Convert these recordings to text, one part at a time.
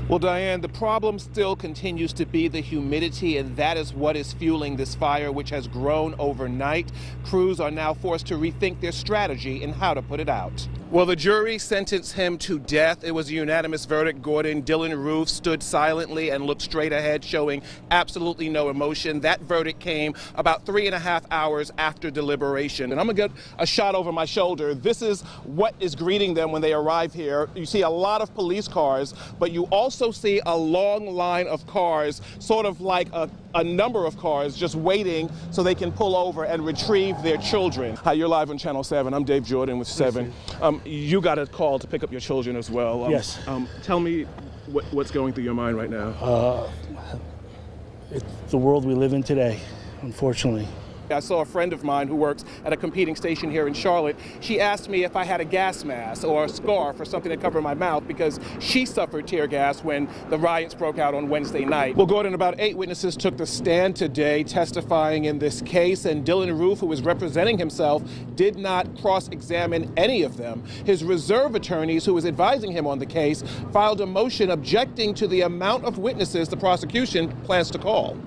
Well, Diane, the problem still continues to be the humidity, and that is what is fueling this fire, which has grown overnight. Crews are now forced to rethink their strategy in how to put it out. Well, the jury sentenced him to death. It was a unanimous verdict, Gordon. Dylann Roof stood silently and looked straight ahead, showing absolutely no emotion. That verdict came about 3.5 hours after deliberation. And I'm going to get a shot over my shoulder. This is what is greeting them when they arrive here. You see a lot of police cars, but you also see a long line of cars, sort of like a number of cars just waiting so they can pull over and retrieve their children. Hi, you're live on Channel 7. I'm Dave Jordan with 7. You got a call to pick up your children as well. Yes. Tell me what's going through your mind right now. It's the world we live in today, unfortunately. I saw a friend of mine who works at a competing station here in Charlotte. She asked me if I had a gas mask or a scarf or something to cover my mouth because she suffered tear gas when the riots broke out on Wednesday night. Well, Gordon, about 8 witnesses took the stand today testifying in this case, and Dylann Roof, who was representing himself, did not cross-examine any of them. His reserve attorneys, who was advising him on the case, filed a motion objecting to the amount of witnesses the prosecution plans to call.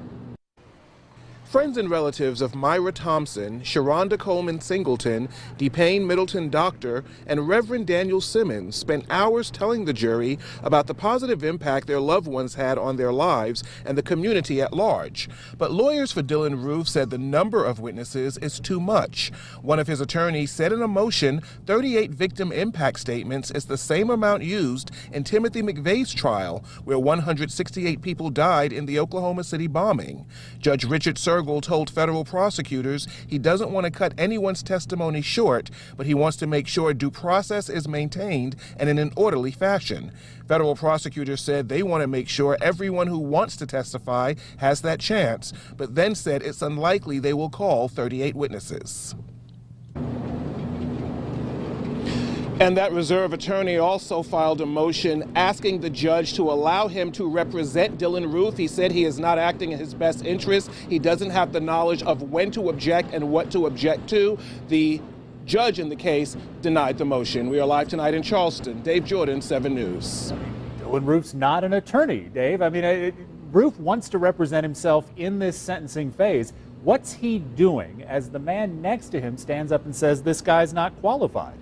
Friends and relatives of Myra Thompson, Sharonda Coleman Singleton, DePayne Middleton Doctor, and Reverend Daniel Simmons spent hours telling the jury about the positive impact their loved ones had on their lives and the community at large. But lawyers for Dylann Roof said the number of witnesses is too much. One of his attorneys said in a motion 38 victim impact statements is the same amount used in Timothy McVeigh's trial, where 168 people died in the Oklahoma City bombing. Judge Richard Sergel told federal prosecutors he doesn't want to cut anyone's testimony short, but he wants to make sure due process is maintained and in an orderly fashion. Federal prosecutors said they want to make sure everyone who wants to testify has that chance, but then said it's unlikely they will call 38 witnesses. And that reserve attorney also filed a motion asking the judge to allow him to represent Dylann Roof. He said he is not acting in his best interest. He doesn't have the knowledge of when to object and what to object to. The judge in the case denied the motion. We are live tonight in Charleston. Dave Jordan, 7 News. Dylann Roof's not an attorney, Dave. I mean, Roof wants to represent himself in this sentencing phase. What's he doing as the man next to him stands up and says this guy's not qualified?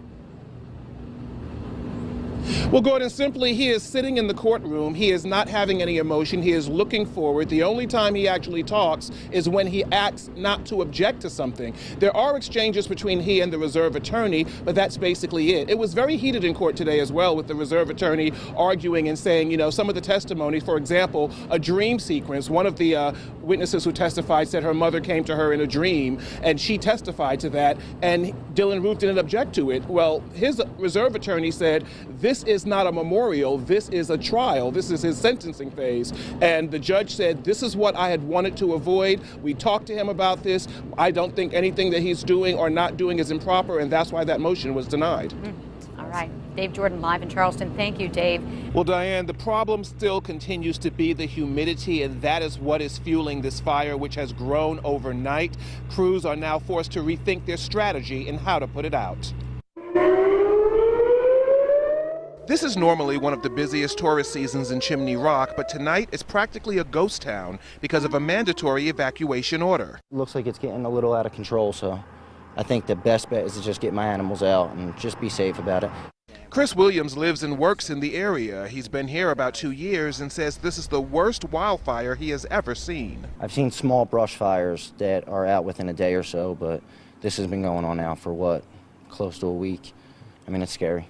Well, Gordon, simply he is sitting in the courtroom. He is not having any emotion. He is looking forward. The only time he actually talks is when he acts not to object to something. There are exchanges between he and the reserve attorney, but that's basically it. It was very heated in court today as well, with the reserve attorney arguing and saying, you know, some of the testimony, for example, a dream sequence. One of the witnesses who testified said her mother came to her in a dream, and she testified to that, and Dylann Roof didn't object to it. Well, his reserve attorney said, this is not a memorial, this is a trial, this is his sentencing phase. And the judge said, this is what I had wanted to avoid. We talked to him about this. I don't think anything that he's doing or not doing is improper, and that's why that motion was denied. All right. Dave Jordan live in Charleston. Thank you, Dave. Well, Diane, the problem still continues to be the humidity, and that is what is fueling this fire, which has grown overnight. Crews are now forced to rethink their strategy in how to put it out. This is normally one of the busiest tourist seasons in Chimney Rock, but tonight it's practically a ghost town because of a mandatory evacuation order. Looks like it's getting a little out of control, so I think the best bet is to just get my animals out and just be safe about it. Chris Williams lives and works in the area. He's been here about 2 years and says this is the worst wildfire he has ever seen. I've seen small brush fires that are out within a day or so, but this has been going on now for what, close to a week. I mean, it's scary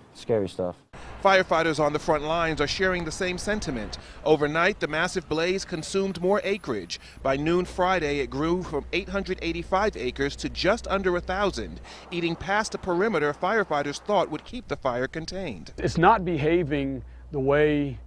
stuff. Firefighters on the front lines are sharing the same sentiment. Overnight, the massive blaze consumed more acreage. By noon Friday, it grew from 885 acres to just under 1,000, eating past a perimeter firefighters thought would keep the fire contained. It's not behaving the way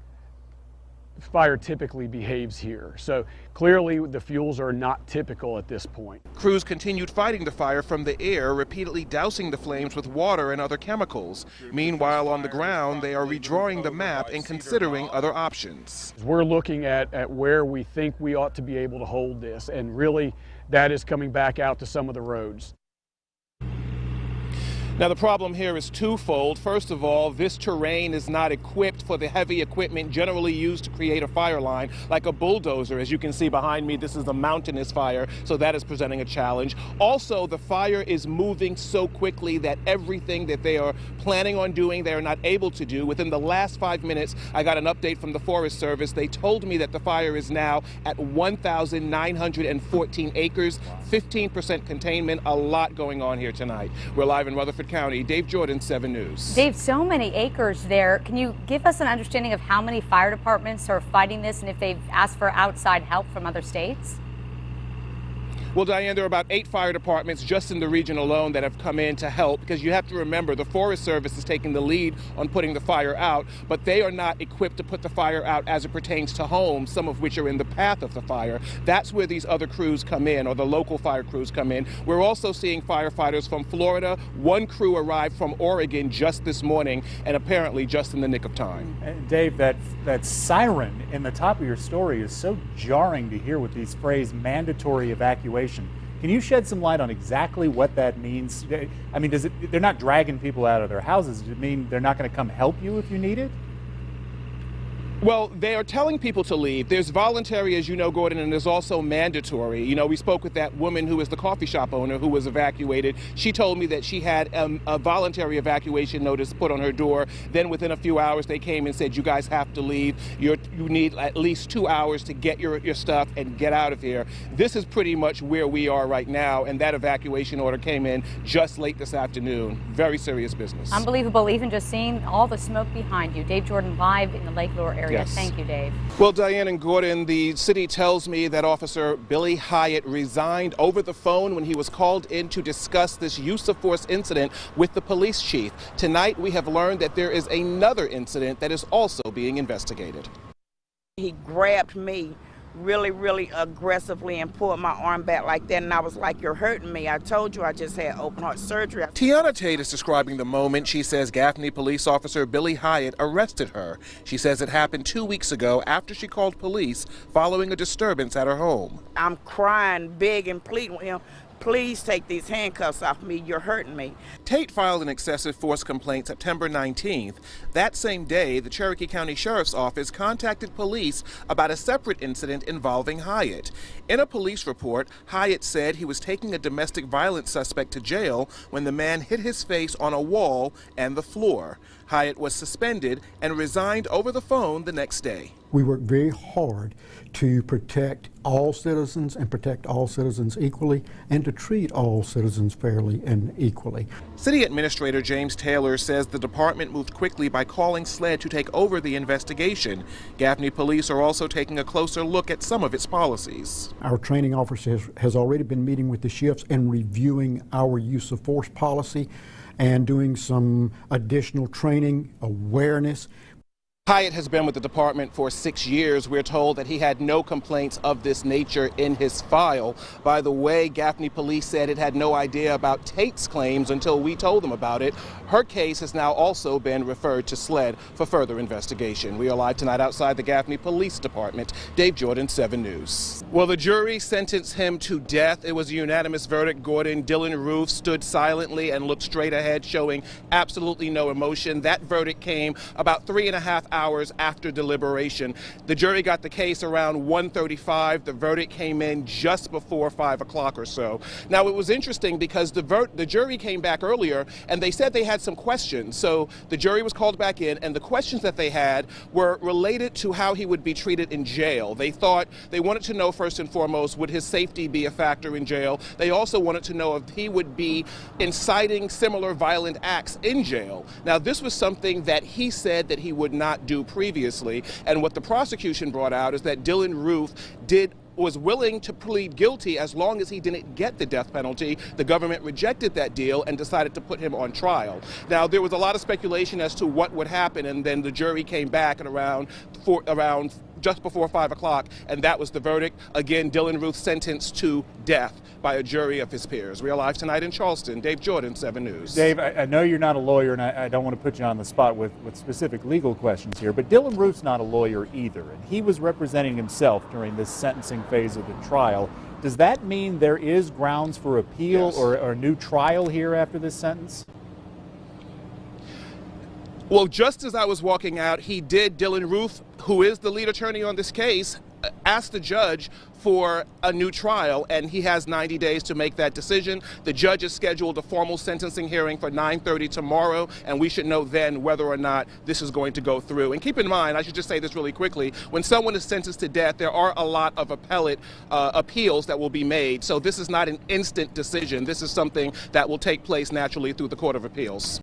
fire typically behaves here. So clearly the fuels are not typical at this point. Crews continued fighting the fire from the air, repeatedly dousing the flames with water and other chemicals. Meanwhile, on the ground, they are redrawing the map and considering other options. We're looking at where we think we ought to be able to hold this, and really that is coming back out to some of the roads. Now, the problem here is twofold. First of all, this terrain is not equipped for the heavy equipment generally used to create a fire line, like a bulldozer. As you can see behind me, this is a mountainous fire, so that is presenting a challenge. Also, the fire is moving so quickly that everything that they are planning on doing, they are not able to do. Within the last 5 minutes, I got an update from the Forest Service. They told me that the fire is now at 1,914 acres, 15% containment, a lot going on here tonight. We're live in Rutherford County. Dave Jordan, 7 News. Dave, so many acres there. Can you give us an understanding of how many fire departments are fighting this and if they've asked for outside help from other states? Well, Diane, there are about 8 fire departments just in the region alone that have come in to help, because you have to remember the Forest Service is taking the lead on putting the fire out, but they are not equipped to put the fire out as it pertains to homes, some of which are in the path of the fire. That's where these other crews come in, or the local fire crews come in. We're also seeing firefighters from Florida. One crew arrived from Oregon just this morning, and apparently just in the nick of time. Dave, that siren in the top of your story is so jarring to hear with these phrase mandatory evacuation. Can you shed some light on exactly what that means? I mean, they're not dragging people out of their houses. Does it mean they're not going to come help you if you need it? Well, they are telling people to leave. There's voluntary, as you know, Gordon, and there's also mandatory. You know, we spoke with that woman who is the coffee shop owner who was evacuated. She told me that she had a voluntary evacuation notice put on her door. Then within a few hours, they came and said, you guys have to leave. You need at least 2 hours to get your stuff and get out of here. This is pretty much where we are right now, and that evacuation order came in just late this afternoon. Very serious business. Unbelievable, even just seeing all the smoke behind you. Dave Jordan live in the Lake Lure area. Yes. Thank you, Dave. Well, Diane and Gordon, the city tells me that Officer Billy Hyatt resigned over the phone when he was called in to discuss this use of force incident with the police chief. Tonight, we have learned that there is another incident that is also being investigated. He grabbed me really aggressively and pulled my arm back like that, and I was like, you're hurting me. I told you I just had open heart surgery. Tiana Tate is describing the moment she says Gaffney police officer Billy Hyatt arrested her. She says it happened 2 weeks ago after she called police following a disturbance at her home. I'm crying, begging, pleading with him, please take these handcuffs off me, you're hurting me. Tate filed an excessive force complaint September 19th. That same day, the Cherokee County Sheriff's Office contacted police about a separate incident involving Hyatt. In a police report, Hyatt said he was taking a domestic violence suspect to jail when the man hit his face on a wall and the floor. Hyatt was suspended and resigned over the phone the next day. We work very hard to protect all citizens and protect all citizens equally and to treat all citizens fairly and equally. City Administrator James Taylor says the department moved quickly by calling SLED to take over the investigation. Gaffney police are also taking a closer look at some of its policies. Our training office has already been meeting with the shifts and reviewing our use of force policy and doing some additional training, awareness. Hyatt has been with the department for 6 years. We're told that he had no complaints of this nature in his file. By the way, Gaffney police said it had no idea about Tate's claims until we told them about it. Her case has now also been referred to SLED for further investigation. We are live tonight outside the Gaffney Police Department. Dave Jordan, 7 News. Well, the jury sentenced him to death. It was a unanimous verdict, Gordon. Dylan Roof stood silently and looked straight ahead, showing absolutely no emotion. That verdict came about 3.5 hours after deliberation. The jury got the case around 1:35. The verdict came in just before 5 o'clock or so. Now, it was interesting because the jury came back earlier and they said they had some questions. So the jury was called back in, and the questions that they had were related to how he would be treated in jail. They wanted to know, first and foremost, would his safety be a factor in jail? They also wanted to know if he would be inciting similar violent acts in jail. Now, this was something that he said that he would not do previously, and what the prosecution brought out is that Dylan Roof was willing to plead guilty as long as he didn't get the death penalty. The government rejected that deal and decided to put him on trial. Now, there was a lot of speculation as to what would happen, and then the jury came back at around just before 5 o'clock, and that was the verdict. Again, Dylan Roof sentenced to death by a jury of his peers. We are live tonight in Charleston. Dave Jordan, 7 News. Dave, I know you're not a lawyer, and I don't want to put you on the spot with specific legal questions here, but Dylan Roof's not a lawyer either, and he was representing himself during this sentencing phase of the trial. Does that mean there is grounds for appeal? Yes. or a new trial here after this sentence? Well, just as I was walking out, Dylan Roof, who is the lead attorney on this case, asked the judge for a new trial, and he has 90 days to make that decision. The judge has scheduled a formal sentencing hearing for 9:30 tomorrow, and we should know then whether or not this is going to go through. And keep in mind, I should just say this really quickly, when someone is sentenced to death, there are a lot of appellate appeals that will be made. So this is not an instant decision. This is something that will take place naturally through the Court of Appeals.